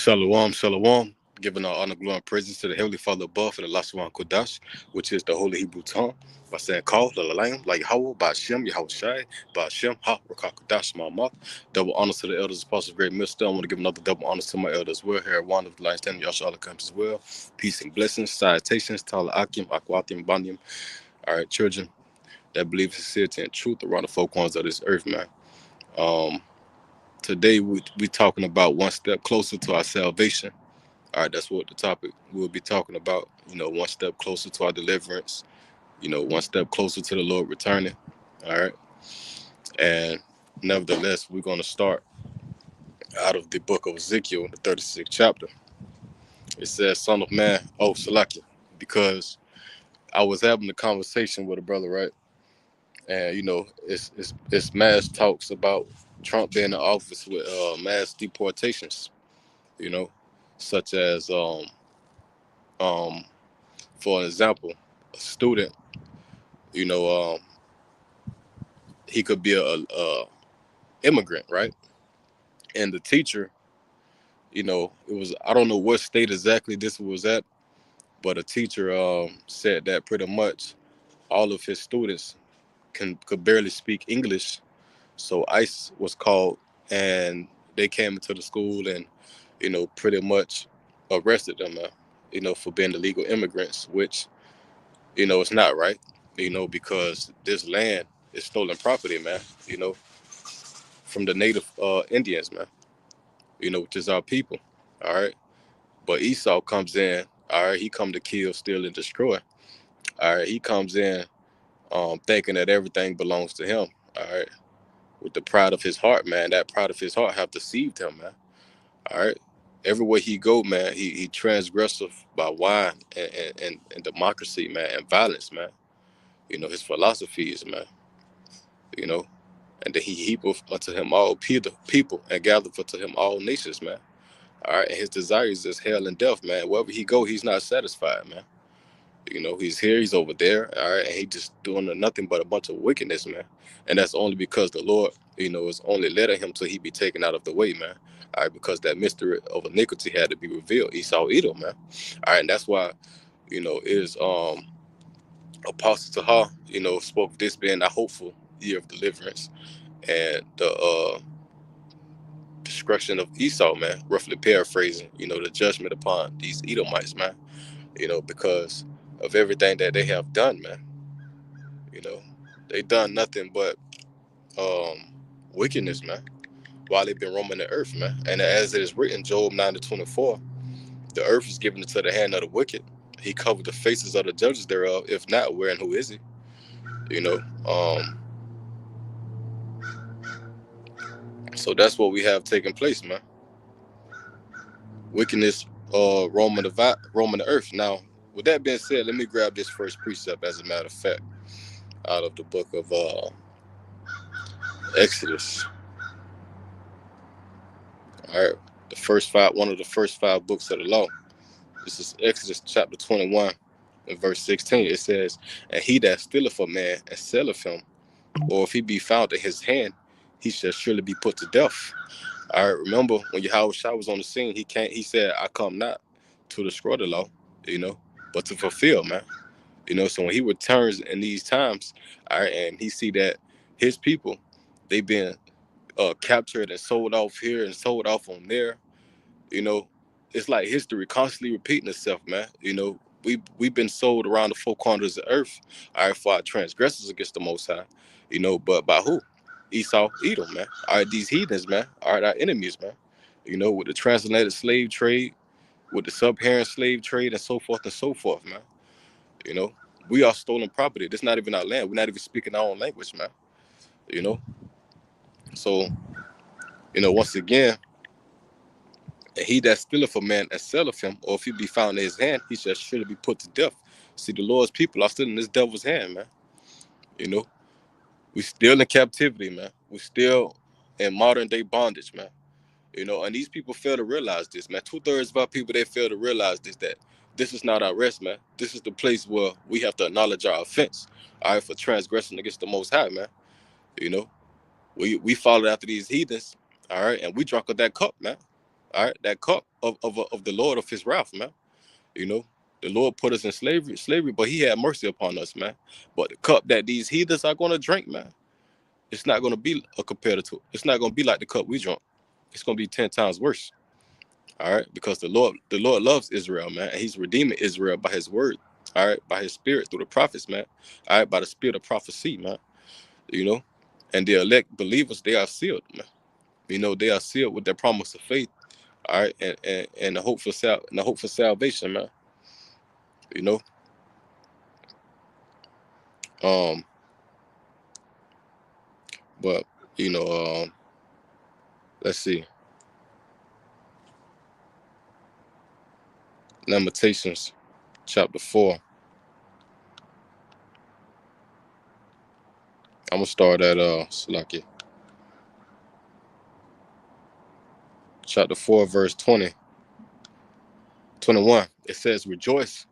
Shalom, shalom. Giving our honor, glory, and praises to the Heavenly Father above and the Lashwan Kodash, which is the Holy Hebrew tongue. By saying, call, Lalalam, like Yahweh, by Shem, Yahweh Shai, by Shem, Ha, Rakak Kodash, my mouth. Double honors to the elders, apostles, great mister. I want to give another double honors to my elders as well. Here, one of the Lions, Stand, Yasha, comes as well. Peace and blessings, salutations, Tala Akim, Akwatim, Banyam. All right, children that believe in sincerity and truth around the four corners of this earth, man. Um, Today, we talking about one step closer to our salvation. All right, that's what the topic we'll be talking about. One step closer to our deliverance. One step closer to the Lord returning. All right, and nevertheless, we're going to start out of the book of Ezekiel, the 36th chapter. It says, "Son of man, oh Salaki," because I was having a conversation with a brother, right? And it's mass talks about Trump being in office with mass deportations. You know, such as for an example, a student. You know, he could be a immigrant, right? And the teacher, it was, I don't know what state exactly this was at, but a teacher said that pretty much all of his students could barely speak English, so ICE was called, and they came into the school and pretty much arrested them, for being illegal immigrants, which it's not right, because this land is stolen property, man. From the native Indians, man. Which is our people. All right. But Esau comes in. All right. He come to kill, steal, and destroy. All right. He comes in thinking that everything belongs to him. All right. With the pride of his heart, man. That pride of his heart have deceived him, man. All right. Everywhere he go, man, he transgressive by wine and democracy, man, and violence, man. His philosophies, man. You know, and then he heapeth unto him all people and gathereth unto him all nations, man. All right, and his desires is hell and death, man. Wherever he go, he's not satisfied, man. He's here, he's over there, all right, and he just doing nothing but a bunch of wickedness, man. And that's only because the Lord, is only letting him till he be taken out of the way, man. All right, because that mystery of iniquity had to be revealed. Esau, Edom, man. All right, and that's why, is Apostle Taha, spoke of this being a hopeful year of deliverance and the destruction of Esau, man, roughly paraphrasing, the judgment upon these Edomites, man, because of everything that they have done, man. You know, they done nothing but wickedness, man, while they've been roaming the earth, man. And as it is written, Job 9:24, the earth is given into the hand of the wicked. He covered the faces of the judges thereof. If not, where and who is he? You know, so that's what we have taking place, man. Wickedness roaming the earth. Now, with that being said, let me grab this first precept, as a matter of fact, out of the book of Exodus. All right, one of the first five books of the law. This is Exodus chapter 21 and verse 16. It says, "And he that stealeth a man and selleth him, or if he be found in his hand, he shall surely be put to death." All right, remember when Yahweh Shai was on the scene, he said, "I come not to destroy the law, but to fulfill, man." So when he returns in these times, all right, and he see that his people, they've been captured and sold off here and sold off on there, you know, it's like history constantly repeating itself, man. We've been sold around the four corners of the earth, all right, for our transgressions against the Most High, but by who? Esau, Edom, man. All right, these heathens, man, all right, our enemies, man. With the transatlantic slave trade, with the sub-Saharan slave trade, and so forth, man. You know, we are stolen property. This not even our land. We're not even speaking our own language, man. You know, so once again, and he that stealeth a man and selleth him, or if he be found in his hand, he shall surely be put to death. See, the Lord's people are still in this devil's hand, man. You know, we still in captivity, man. We still in modern day bondage, man. And these people fail to realize this, man. 2/3 of our people, they fail to realize this, that this is not our rest, man. This is the place where we have to acknowledge our offense, all right, for transgression against the Most High, man. You know, we followed after these heathens, all right, and we drunk of that cup, man. All right, that cup of the Lord of His wrath, man. You know, the Lord put us in slavery, but He had mercy upon us, man. But the cup that these heathens are gonna drink, man, it's not gonna be a competitor. It's not gonna be like the cup we drunk. It's gonna be 10 times worse. All right, because the Lord loves Israel, man, and He's redeeming Israel by His word. All right, by His Spirit through the prophets, man. All right, by the Spirit of prophecy, man. You know, and the elect believers, they are sealed, man. You know, they are sealed with their promise of faith. All right, and the hope for salvation, man. You know, um, but you know, let's see, Lamentations, chapter 4. I'm gonna start at Salaki, chapter 4, verse 20, 21. It says, "Rejoice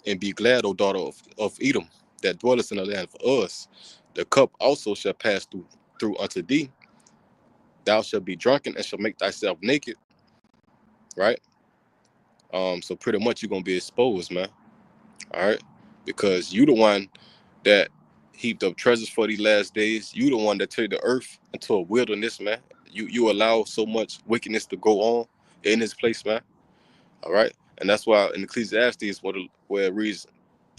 and be glad, O daughter of Edom, that dwellest in the land of Uz. The cup also shall pass through unto thee. Thou shalt be drunken and shall make thyself naked." Right. So pretty much you're gonna be exposed, man. All right, because you the one that heaped up treasures for these last days. You the one that turned the earth into a wilderness, man. You allow so much wickedness to go on in this place, man. All right, and that's why in Ecclesiastes, where it reads,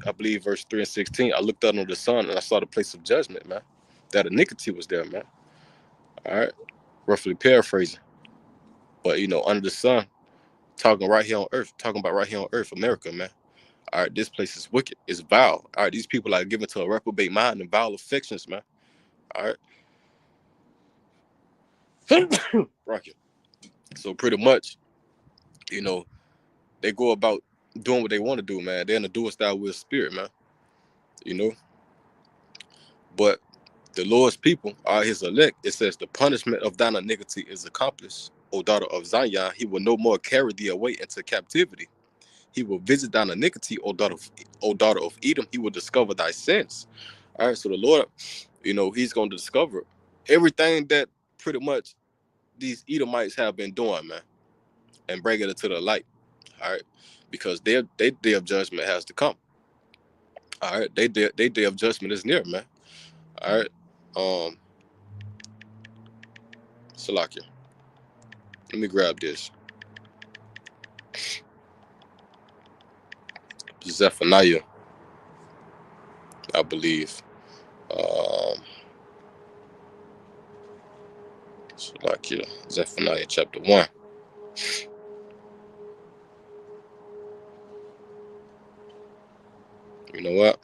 I believe verse 3 and 16, I looked out on the sun and I saw the place of judgment, man. That iniquity was there, man. All right, roughly paraphrasing, but under the sun, talking right here on earth, talking about right here on earth, America, man. All right, this place is wicked. It's vile. All right, these people are given to a reprobate mind and vile affections, man. All right, Rocky. So pretty much, you know, they go about doing what they want to do, man. They're in the doer style with spirit, man. You know, but the Lord's people are His elect. It says the punishment of thine iniquity is accomplished, O daughter of Zion. He will no more carry thee away into captivity. He will visit thine iniquity, O daughter of Edom. He will discover thy sins. All right, so the Lord, He's going to discover everything that pretty much these Edomites have been doing, man, and bring it into the light. All right, because their day of judgment has to come. All right, they day of judgment is near, man. All right, Salakia. Let me grab this. Zephaniah, I believe. Salakia. Zephaniah chapter 1. You know what?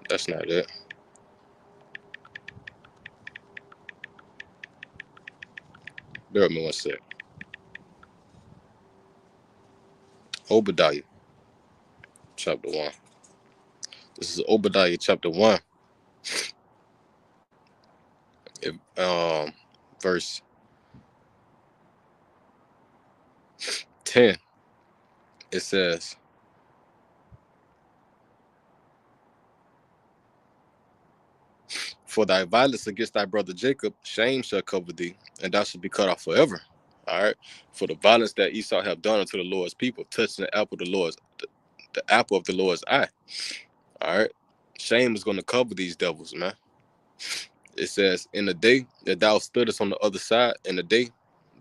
That's not it. Bear with me one sec. Obadiah chapter 1. This is Obadiah chapter 1. Verse 10. It says, "For thy violence against thy brother Jacob, shame shall cover thee, and thou shalt be cut off forever." All right. For the violence that Esau have done unto the Lord's people, touching the apple of the apple of the Lord's eye. All right. Shame is going to cover these devils, man. It says, "In the day that thou stoodest on the other side, in the day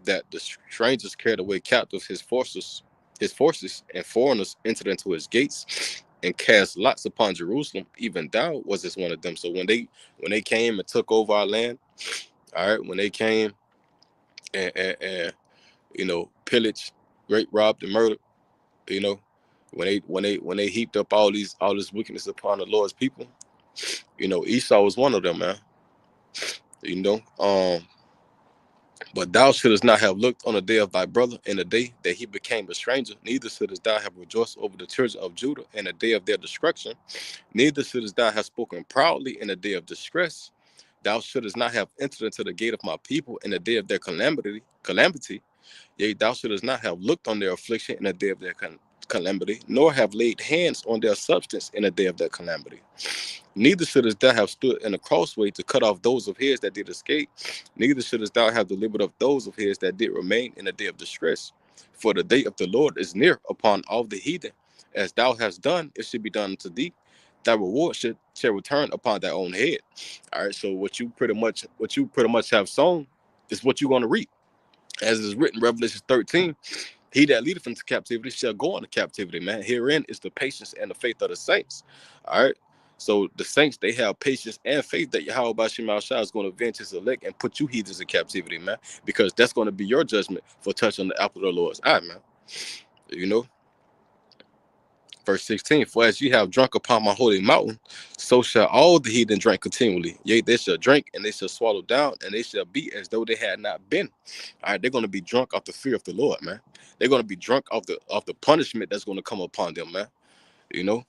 that the strangers carried away captive his forces and foreigners entered into his gates and cast lots upon Jerusalem, even thou wasest one of them." So when they came and took over our land, all right, when they came and pillaged, rape, robbed, and murdered, you know, when they heaped up all this wickedness upon the Lord's people, Esau was one of them, man. You know, but thou shouldest not have looked on the day of thy brother in the day that he became a stranger, neither shouldest thou have rejoiced over the children of Judah in the day of their destruction, neither shouldest thou have spoken proudly in the day of distress. Thou shouldest not have entered into the gate of my people in the day of their calamity. Yea, thou shouldest not have looked on their affliction in the day of calamity, nor have laid hands on their substance in the day of their calamity. Neither shouldest thou have stood in a crossway to cut off those of his that did escape, neither shouldest thou have delivered up those of his that did remain in the day of distress. For the day of the Lord is near upon all the heathen. As thou hast done, it should be done unto thee. Thy reward shall return upon thy own head. All right. So what you pretty much have sown is what you're going to reap. As is written, Revelation 13, he that leadeth into captivity shall go into captivity, man. Herein is the patience and the faith of the saints. All right. So the saints, they have patience and faith that Yahweh Bashim Shah is going to avenge his elect and put you heathens in captivity, man. Because that's going to be your judgment for touching the apple of the Lord's eye, man. You know, verse 16, for as ye have drunk upon my holy mountain, so shall all the heathen drink continually. Yea, they shall drink and they shall swallow down, and they shall be as though they had not been. All right, they're going to be drunk off the fear of the Lord, man. They're going to be drunk off the punishment that's going to come upon them, man. You know,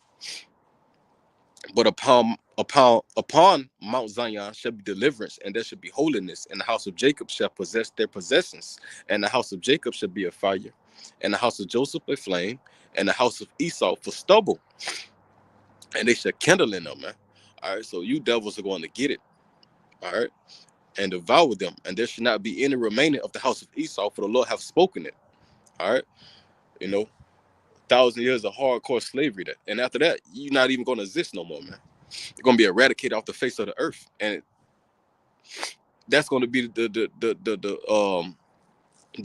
but upon Mount Zion shall be deliverance, and there shall be holiness, and the house of Jacob shall possess their possessions, and the house of Jacob shall be a fire, and the house of Joseph a flame, and the house of Esau for stubble, and they shall kindle in them, man. All right, so you devils are going to get it, all right, and devour them, and there should not be any remaining of the house of Esau, for the Lord hath spoken it. All right, you know, 1,000 years of hardcore slavery, that, and after that, you're not even going to exist no more, man. You're going to be eradicated off the face of the earth, and that's going to be the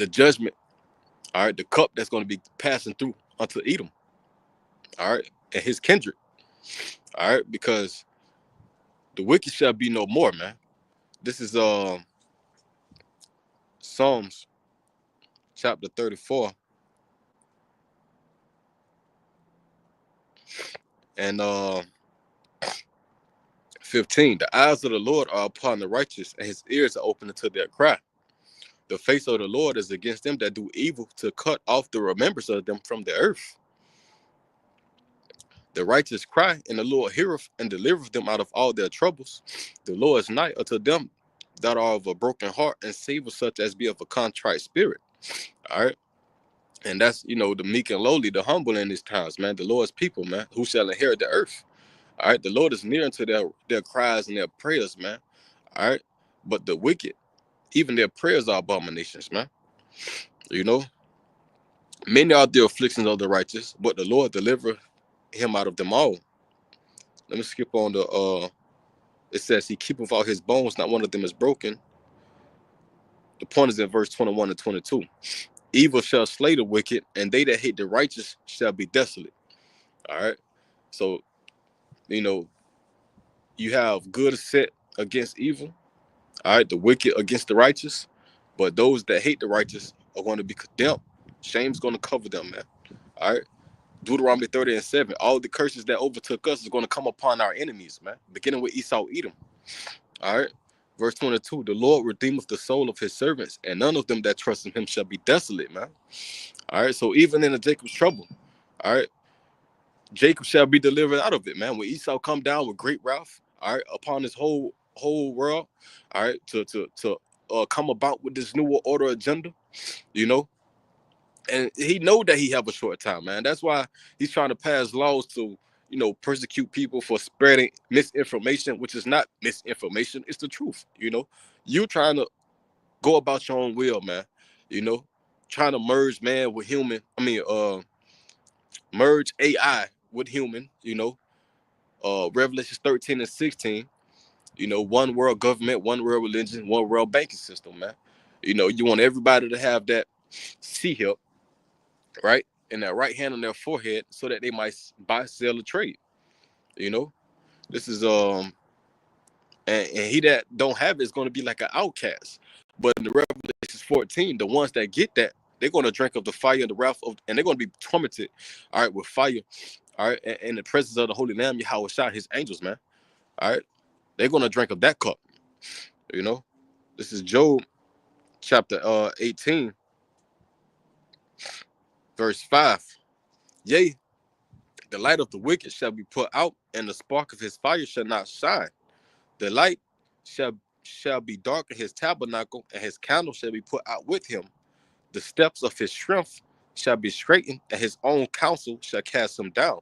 judgment. All right, the cup that's going to be passing through unto Edom. All right, and his kindred. All right, because the wicked shall be no more, man. This is Psalms chapter 34 and 15. The eyes of the Lord are upon the righteous, and his ears are open to their cry. The face of the Lord is against them that do evil, to cut off the remembrance of them from the earth. The righteous cry, and the Lord heareth and delivereth them out of all their troubles. The Lord is nigh unto them that are of a broken heart, and saveth such as be of a contrite spirit. All right. And that's, the meek and lowly, the humble in these times, man. The Lord's people, man, who shall inherit the earth. All right. The Lord is near unto their cries and their prayers, man. All right. But the wicked, even their prayers are abominations, man. You know, many are the afflictions of the righteous, but the Lord deliver him out of them all. Let me skip on it says he keepeth all his bones, not one of them is broken. The point is in verse 21 and 22. Evil shall slay the wicked, and they that hate the righteous shall be desolate. All right. So, you have good set against evil. All right. The wicked against the righteous. But those that hate the righteous are going to be condemned. Shame's going to cover them, man. All right. Deuteronomy 30 and 7. All the curses that overtook us is going to come upon our enemies, man. Beginning with Esau, Edom. All right. Verse 22. The Lord redeemeth the soul of his servants, and none of them that trust in him shall be desolate, man. All right. So even in the Jacob's trouble, all right, Jacob shall be delivered out of it, man. When Esau come down with great wrath, all right, upon this whole world, all right, to come about with this new order agenda, you know, and he know that he have a short time, man. That's why he's trying to pass laws to, persecute people for spreading misinformation, which is not misinformation, it's the truth. You trying to go about your own will, man. You know, trying to merge man with human. Merge AI with human. Revelation 13 and 16. One world government, one world religion, one world banking system, man. You want everybody to have that C-hip, right? And that right hand on their forehead so that they might buy, sell, or trade. This is and he that don't have it is going to be like an outcast. But in the Revelation 14, the ones that get that, they're going to drink of the fire and the wrath of, and they're going to be tormented, all right, with fire, all right, in the presence of the Holy Lamb, Yahweh Shah, his angels, man. All right, they're going to drink of that cup. This is Job chapter 18, verse 5. Yea, the light of the wicked shall be put out, and the spark of his fire shall not shine. The light shall be dark in his tabernacle, and his candle shall be put out with him. The steps of his strength shall be straightened, and his own counsel shall cast him down.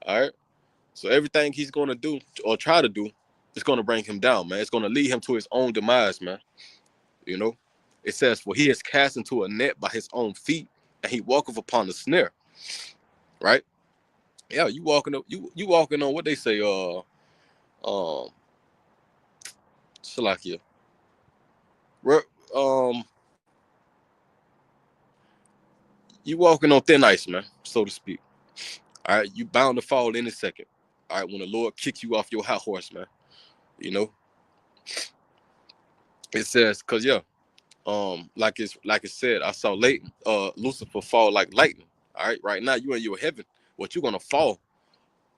All right. So everything he's gonna do or try to do is gonna bring him down, man. It's gonna lead him to his own demise, man. You know, it says, "For he is cast into a net by his own feet, and he walketh upon the snare." Right? Yeah, you walking up, you walking on what they say, Salakia. Um, you walking on thin ice, man, so to speak. All right, you bound to fall any second. All right, when the Lord kicks you off your high horse, man. You know, it says, cause yeah, like it said, I saw Lucifer fall like lightning. All right now you in your heaven, what you're gonna fall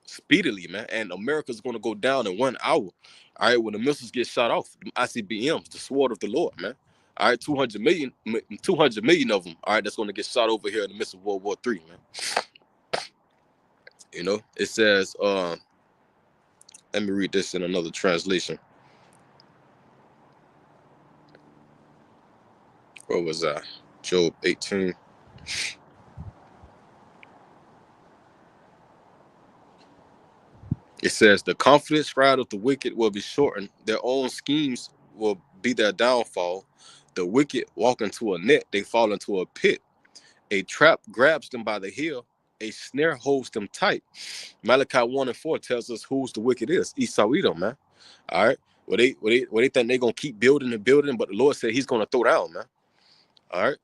speedily, man, and America's gonna go down in 1 hour. All right, when the missiles get shot off, ICBMs, the sword of the Lord, man. All right, 200 million of them. All right, that's gonna get shot over here in the midst of World War III, man. You know, it says, let me read this in another translation. Where was I? Job 18. It says, the confidence ride of the wicked will be shortened. Their own schemes will be their downfall. The wicked walk into a net, they fall into a pit. A trap grabs them by the heel. A snare holds them tight. Malachi 1:4 tells us who's the wicked is. Esau Edom, man. All right. They think they're gonna keep building and building, but the Lord said he's gonna throw down, man. All right.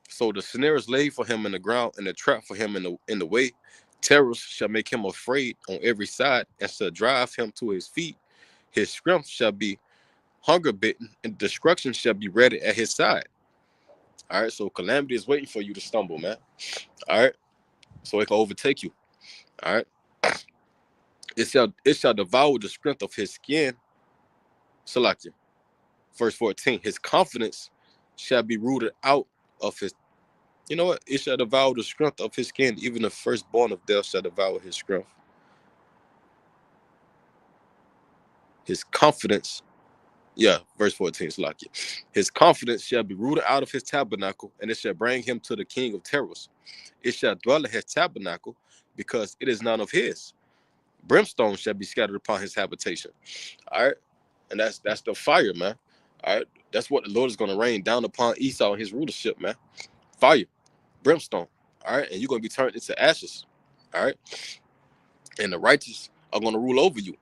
So the snare is laid for him in the ground, and the trap for him in the way. Terrors shall make him afraid on every side, and shall drive him to his feet. His strength shall be hunger bitten, and destruction shall be ready at his side. All right, so calamity is waiting for you to stumble, man. All right, so it can overtake you. All right, it shall devour the strength of his skin. Salakia. Verse 14. His confidence shall be rooted out of his. You know what? It shall devour the strength of his skin. Even the firstborn of death shall devour his strength. His confidence. Yeah, verse 14 is like it. His confidence shall be rooted out of his tabernacle, and it shall bring him to the king of terrors. It shall dwell in his tabernacle, because it is none of his. Brimstone shall be scattered upon his habitation. All right, and that's the fire, man. All right, that's what the Lord is going to rain down upon Esau and his rulership, man. Fire, brimstone. All right, and you're going to be turned into ashes. All right, and the righteous are going to rule over you.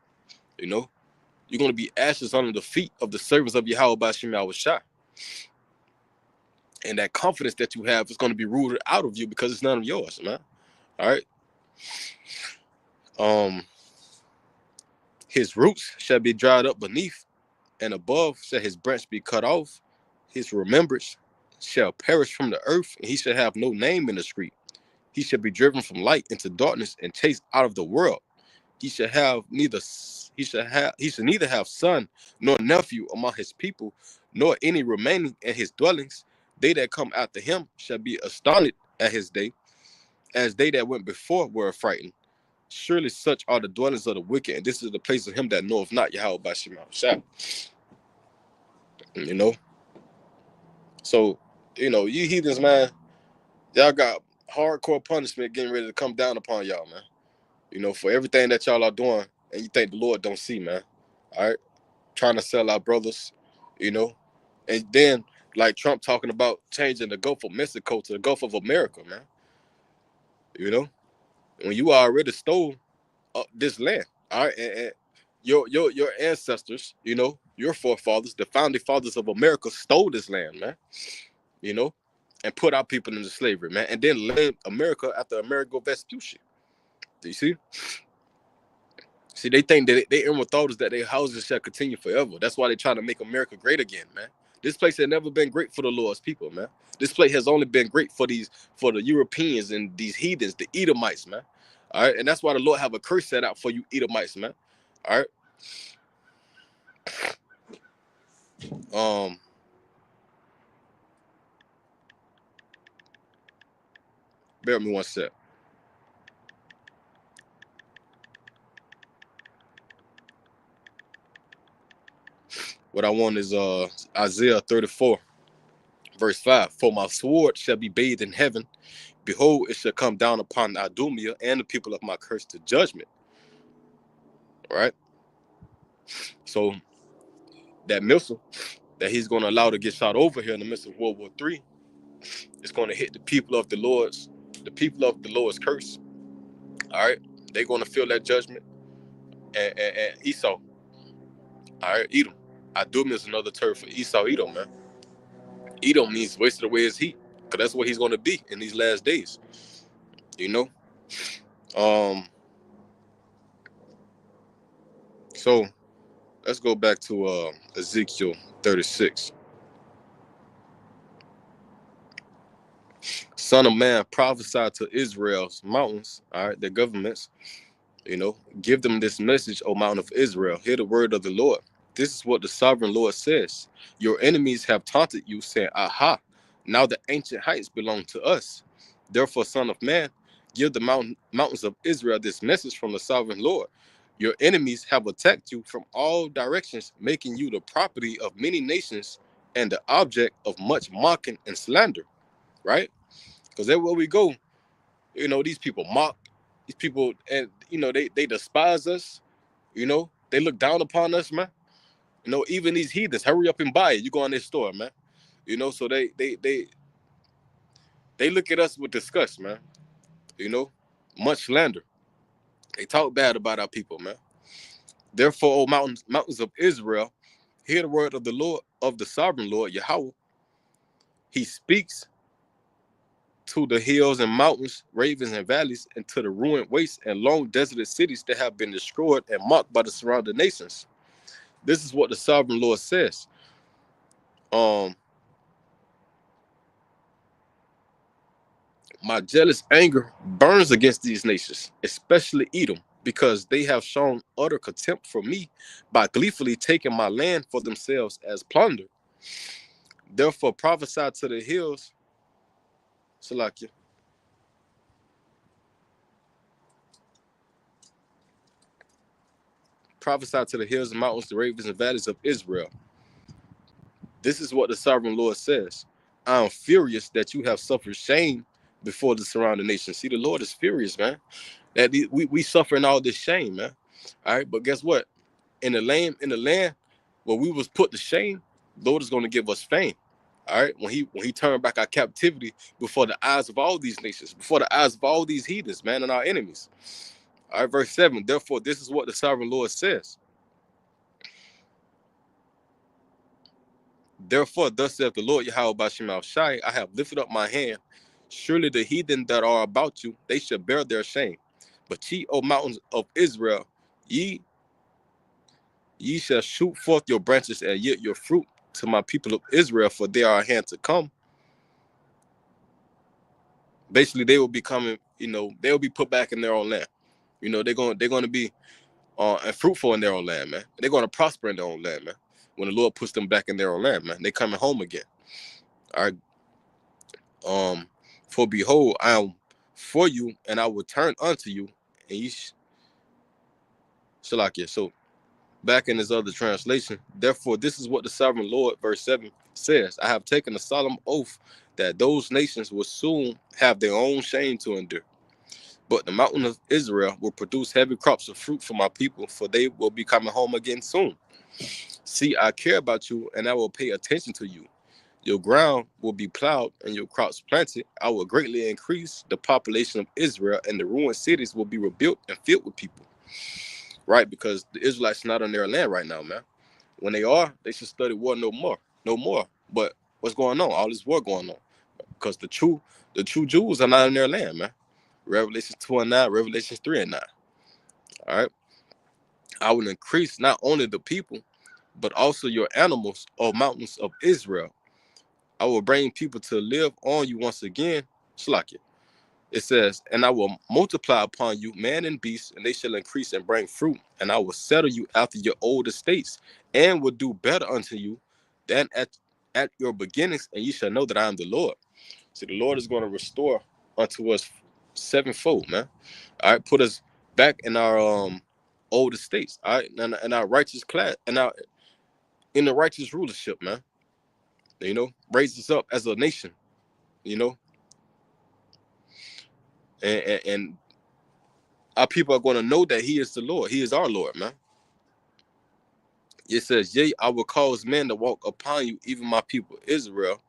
You know, you're going to be ashes under the feet of the servants of Yahweh by Shem Shai. And that confidence that you have is going to be rooted out of you because it's none of yours, man. All right. His roots shall be dried up beneath, and above shall his branch be cut off. His remembrance shall perish from the earth, and he shall have no name in the street. He shall be driven from light into darkness and chased out of the world. He shall neither have son nor nephew among his people, nor any remaining in his dwellings. They that come after him shall be astonished at his day, as they that went before were frightened. Surely such are the dwellings of the wicked, and this is the place of him that knoweth not Yahweh by Shema Shah. You know? So, you heathens, man, y'all got hardcore punishment getting ready to come down upon y'all, man. For everything that y'all are doing, and you think the Lord don't see, man. All right? Trying to sell our brothers, and then like Trump talking about changing the Gulf of Mexico to the Gulf of America, man. When you already stole this land, all right, and your ancestors, your forefathers, the founding fathers of America, stole this land, man. And put our people into slavery, man, and then led America after Amerigo Vespucci. Do you see? See, they think that they inward thought is that their houses shall continue forever. That's why they're trying to make America great again, man. This place had never been great for the Lord's people, man. This place has only been great for the Europeans and these heathens, the Edomites, man. All right, and that's why the Lord have a curse set out for you Edomites, man. All right. Bear with me one sec. What I want is Isaiah 34, verse 5. For my sword shall be bathed in heaven. Behold, it shall come down upon Idumea and the people of my curse to judgment. Right? So that missile that he's going to allow to get shot over here in the midst of World War III is going to hit the people of the Lord's curse. All right? They're going to feel that judgment. And Esau, all right, Edom. Idumea is another term for Esau, Edom, man. Edom means wasted away his heat, because that's what he's going to be in these last days. You know? So let's go back to Ezekiel 36. Son of man, prophesy to Israel's mountains, all right, their governments, give them this message, O mountain of Israel. Hear the word of the Lord. This is what the sovereign Lord says. Your enemies have taunted you, saying, Aha, now the ancient heights belong to us. Therefore, son of man, give the mountains of Israel this message from the sovereign Lord. Your enemies have attacked you from all directions, making you the property of many nations and the object of much mocking and slander, right? Because everywhere we go, these people mock, these people, and they despise us, they look down upon us, man. Even these heathens, hurry up and buy it. You go in their store, man. So they look at us with disgust, man. Much slander. They talk bad about our people, man. Therefore, O mountains of Israel, hear the word of the Lord, of the sovereign Lord, Yahweh. He speaks to the hills and mountains, ravens and valleys, and to the ruined wastes and long deserted cities that have been destroyed and mocked by the surrounding nations. This is what the sovereign Lord says. My jealous anger burns against these nations, especially Edom, because they have shown utter contempt for me by gleefully taking my land for themselves as plunder. Therefore prophesy to the hills, Salakia. Prophesy to the hills and mountains, the ravens and valleys of Israel. This is what the sovereign Lord says. I am furious that you have suffered shame before the surrounding nations. See, the Lord is furious, man. That we suffering all this shame, man. All right, but guess what? In the land where we was put to shame, Lord is going to give us fame. All right, when he turned back our captivity before the eyes of all these nations, before the eyes of all these heathens, man, and our enemies. All right, verse 7. Therefore, this is what the sovereign Lord says. Therefore, thus saith the Lord Yahweh Bashim Shai, I have lifted up my hand. Surely the heathen that are about you, they shall bear their shame. But ye, O mountains of Israel, ye shall shoot forth your branches and yield your fruit to my people of Israel, for they are a hand to come. Basically, they will be coming, they will be put back in their own land. They're going to be and fruitful in their own land, man. They're going to prosper in their own land, man. When the Lord puts them back in their own land, man, they coming home again. All right. For behold, I am for you, and I will turn unto you, and ye Shalakia. So back in his other translation, therefore, this is what the sovereign Lord, verse 7, says. I have taken a solemn oath that those nations will soon have their own shame to endure. But the mountain of Israel will produce heavy crops of fruit for my people, for they will be coming home again soon. See, I care about you, and I will pay attention to you. Your ground will be plowed and your crops planted. I will greatly increase the population of Israel, and the ruined cities will be rebuilt and filled with people. Right? Because the Israelites are not on their land right now, man. When they are, they should study war no more. No more. But what's going on? All this war going on. Because the true Jews are not in their land, man. Revelations 2 and 9, Revelations 3 and 9. All right. I will increase not only the people, but also your animals, O mountains of Israel. I will bring people to live on you once again. Slack it. It says, and I will multiply upon you man and beast, and they shall increase and bring fruit, and I will settle you after your old estates, and will do better unto you than at your beginnings, and you shall know that I am the Lord. So the Lord is going to restore unto us sevenfold, man. All right, put us back in our old estates, all right, and our righteous class, and in the righteous rulership, man. Raise us up as a nation, you know, and our people are going to know that He is the Lord. He is our Lord, man. It says, "Yea, I will cause men to walk upon you, even my people Israel,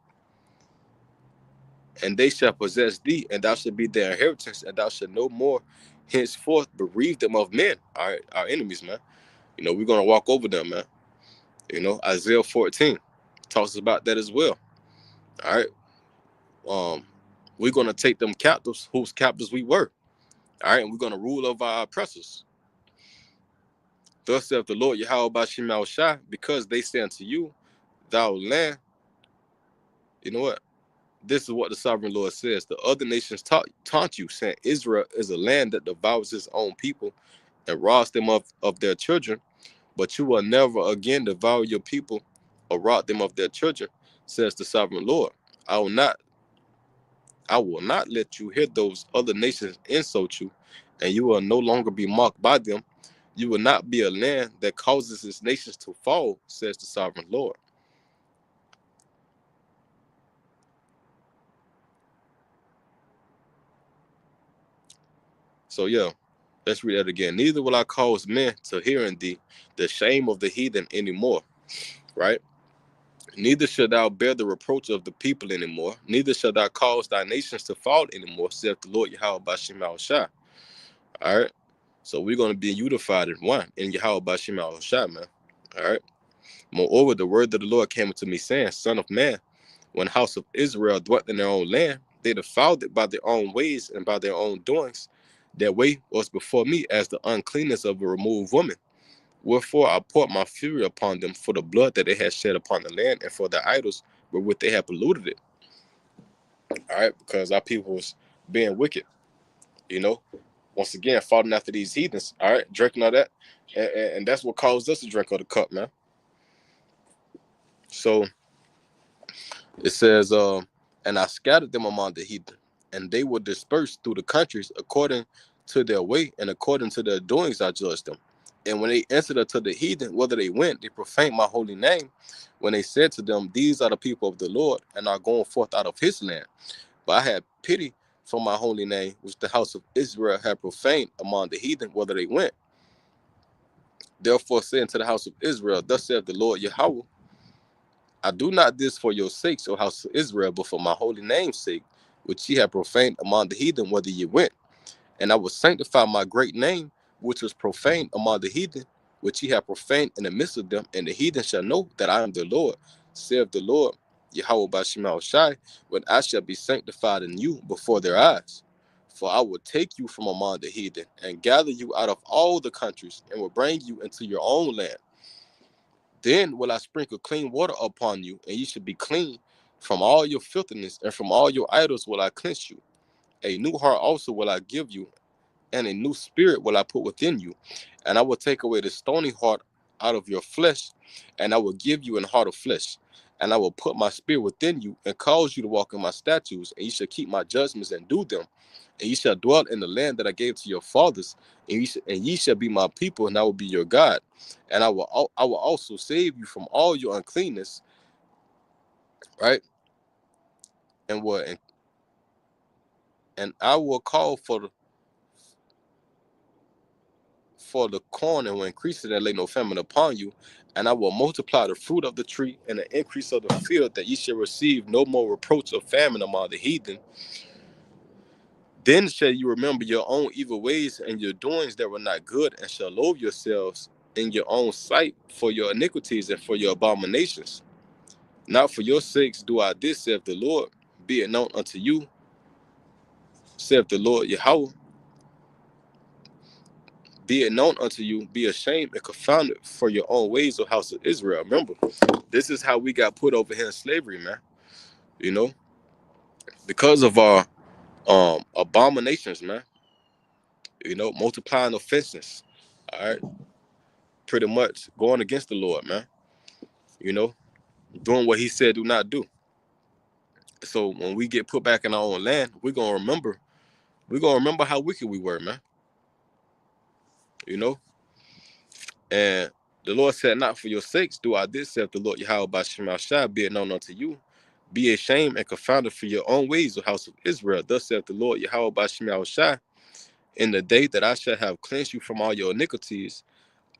and they shall possess thee, and thou shalt be their inheritance, and thou shalt no more henceforth bereave them of men," our enemies, man. We're gonna walk over them, man. Isaiah 14 talks about that as well. All right. We're gonna take them captives, whose captives we were. All right, and we're gonna rule over our oppressors. Thus saith the Lord Yahweh Bashim Al Shai, because they say unto you, thou land. You know what? This is what the sovereign Lord says. The other nations taunt you, saying Israel is a land that devours its own people and robs them of their children, but you will never again devour your people or rob them of their children, says the sovereign Lord. I will not let you hear those other nations insult you, and you will no longer be mocked by them. You will not be a land that causes its nations to fall, says the sovereign Lord. So yeah, let's read that again. Neither will I cause men to hear in thee the shame of the heathen anymore, right? Neither shall thou bear the reproach of the people anymore. Neither shall thou cause thy nations to fall anymore, saith the Lord Yahweh Bashim Al Shai. All right. So we're going to be unified in one in Yahweh Bashim Al Shai, man. All right. Moreover, the word of the Lord came unto me, saying, Son of man, when the house of Israel dwelt in their own land, they defiled it by their own ways and by their own doings. Their way was before me as the uncleanness of a removed woman. Wherefore I poured my fury upon them for the blood that they had shed upon the land and for the idols wherewith they had polluted it. All right, because our people was being wicked, you know, once again, following after these heathens, all right, drinking all that. And that's what caused us to drink of the cup, man. So it says, and I scattered them among the heathen, and they were dispersed through the countries according to their way and according to their doings I judged them. And when they entered unto the heathen, whether they went, they profaned my holy name. When they said to them, These are the people of the Lord, and are going forth out of his land. But I had pity for my holy name, which the house of Israel had profaned among the heathen, whether they went. Therefore, saying to the house of Israel, Thus saith the Lord Yahweh, I do not this for your sakes, O house of Israel, but for my holy name's sake, which ye have profaned among the heathen, whether ye went. And I will sanctify my great name, which was profaned among the heathen, which ye have profaned in the midst of them, and the heathen shall know that I am the Lord, saith the Lord, Yahweh Bashim Shai, when I shall be sanctified in you before their eyes. For I will take you from among the heathen, and gather you out of all the countries, and will bring you into your own land. Then will I sprinkle clean water upon you, and you shall be clean from all your filthiness, and from all your idols will I cleanse you. A new heart also will I give you, and a new spirit will I put within you. And I will take away the stony heart out of your flesh, and I will give you an heart of flesh. And I will put my spirit within you, and cause you to walk in my statutes, and you shall keep my judgments and do them. And ye shall dwell in the land that I gave to your fathers, and ye shall be my people, and I will be your God. And I will also save you from all your uncleanness, right? And what? And I will call for the corn and will increase it and lay no famine upon you. And I will multiply the fruit of the tree and the increase of the field, that ye shall receive no more reproach of famine among the heathen. Then shall you remember your own evil ways and your doings that were not good, and shall loathe yourselves in your own sight for your iniquities and for your abominations. Not for your sakes do I this, saith the Lord, be it known unto you, saith the Lord Yahweh. Be it known unto you, be ashamed and confounded for your own ways, O house of Israel. Remember, this is how we got put over here in slavery, man. You know, because of our abominations, man. Multiplying offenses. All right, pretty much going against the Lord, man. You know, doing what He said do not do. So when we get put back in our own land, we're gonna remember. We're gonna how wicked we were, man. You know, and The Lord said, not for your sakes do I this, saith the Lord Yahweh by Shema Shai, be it known unto you. Be ashamed and confounded for your own ways, O house of Israel. Thus saith the Lord Yahweh by Shema Shai, in the day that I shall have cleansed you from all your iniquities,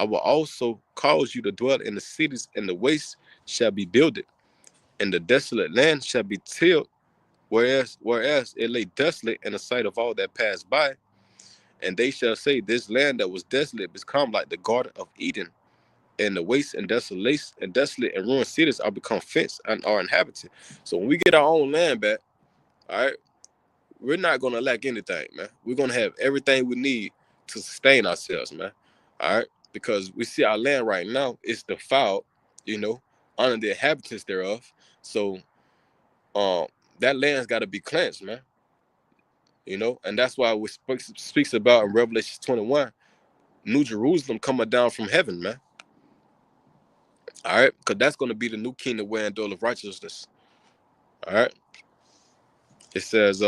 I will also cause you to dwell in the cities, and the waste shall be builded, and the desolate land shall be tilled, whereas it lay desolate in the sight of all that passed by. And they shall say, this land that was desolate become like the Garden of Eden, and the waste and desolate and ruined cities are become fenced and are inhabited. So when we get our own land back, all right, we're not gonna lack anything, man. We're gonna have everything we need to sustain ourselves, man. All right, because we see our land right now is defiled, you know, under the inhabitants thereof. So, um, that land's got to be cleansed, man. You know, and that's why we speaks about in Revelation 21, New Jerusalem coming down from heaven, man. All right, because that's gonna be the new kingdom wearing dole of righteousness. All right, it says,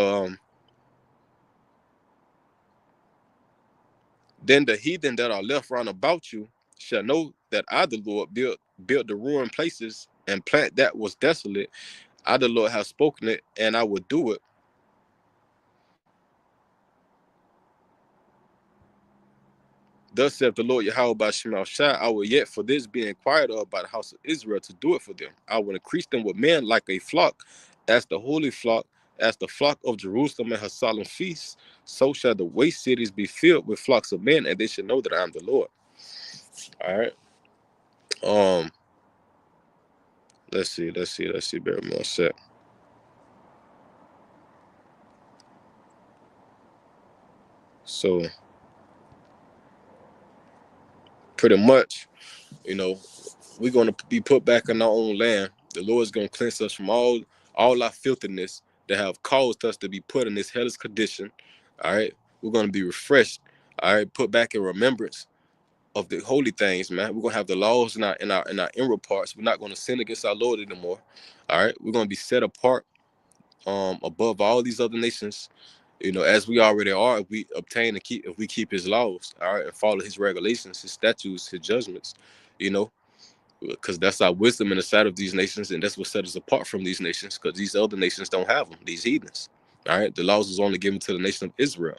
then the heathen that are left round about you shall know that I, the Lord, built the ruined places and plant that was desolate. I, the Lord, have spoken it, and I will do it. Thus saith the Lord Yahweh by Shema Shai, I will yet for this be inquired of by the house of Israel to do it for them. I will increase them with men like a flock, as the holy flock, as the flock of Jerusalem and her solemn feasts. So shall the waste cities be filled with flocks of men, and they shall know that I am the Lord. All right. Um. Let's see. Bear with me a sec. So pretty much, you know, we're going to be put back in our own land. The Lord is going to cleanse us from all our filthiness that have caused us to be put in this hellish condition. All right, we're going to be refreshed. All right, put back in remembrance of the holy things, man. We're going to have the laws in our inward parts. We're not going to sin against our Lord anymore. All right, we're going to be set apart above all these other nations, you know, as we already are, if we obtain and keep, if we keep his laws, all right, and follow his regulations, his statutes, his judgments, you know, because that's our wisdom in the sight of these nations, and that's what sets us apart from these nations, because these other nations don't have them, these heathens. All right, the laws was only given to the nation of Israel,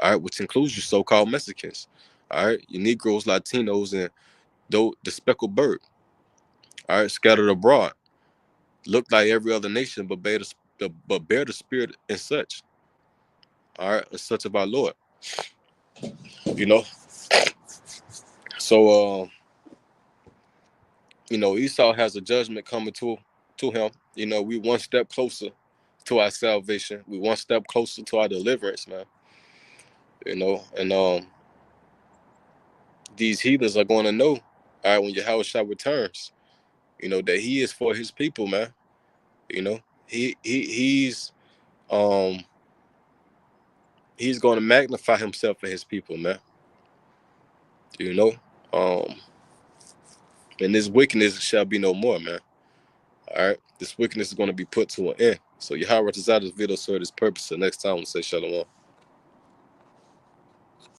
all right, which includes you so-called Mexicans, all right, your Negroes, Latinos, and the speckled bird, all right, scattered abroad, look like every other nation, but bear the spirit and such, all right, and such of our Lord, you know. So, you know, Esau has a judgment coming to him. You know, we one step closer to our salvation. We one step closer to our deliverance, man. You know, and these heathens are going to know, all right, when Yahushua returns, you know, that he is for his people, man. You know, um he's going to magnify himself for his people, man. You know, um, and this wickedness shall be no more, man. All right, this wickedness is going to be put to an end. So Yahweh Tazah this video served his purpose. So next time we'll say shalom.